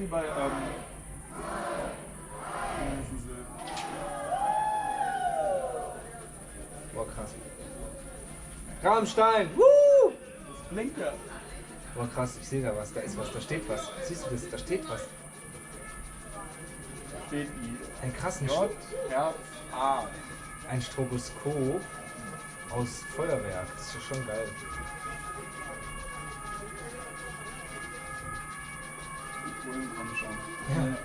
wie bei, Boah, krass. Rammstein! Woo! das Blinker. Boah, krass, ich sehe da was, da ist was, da steht was. Siehst du das? Da steht was. Da steht I. Ein krassen J, Herz, A. Ein Stroboskop aus Feuerwerk. Das ist ja schon geil. Ja.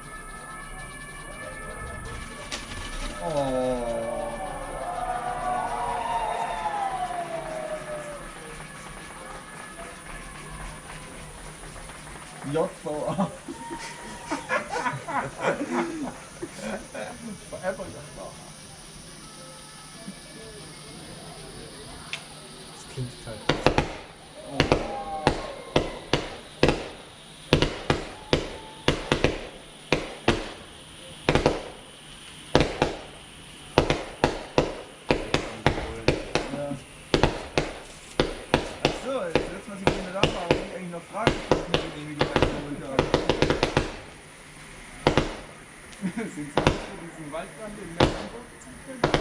Oh. JVA. Forever JVA. Das klingt total krass. Sind Sie nicht für diesen Waldbrand in Mecklenburg zuständig?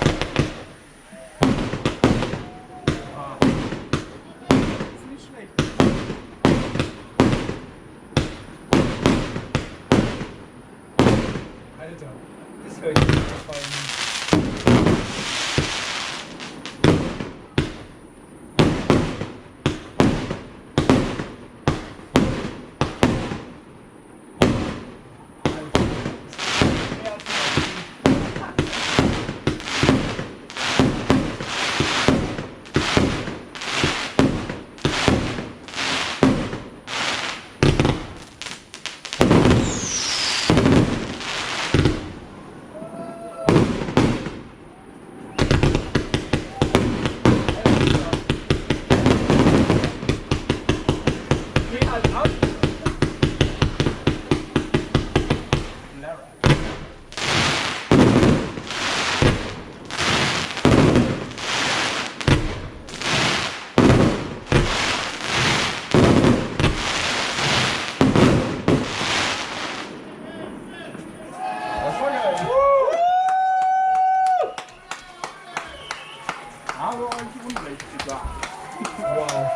Ah. Das ist nicht schlecht. Alter, das höre ich nicht gefallen. Habe euch Unrecht gesagt. Wow.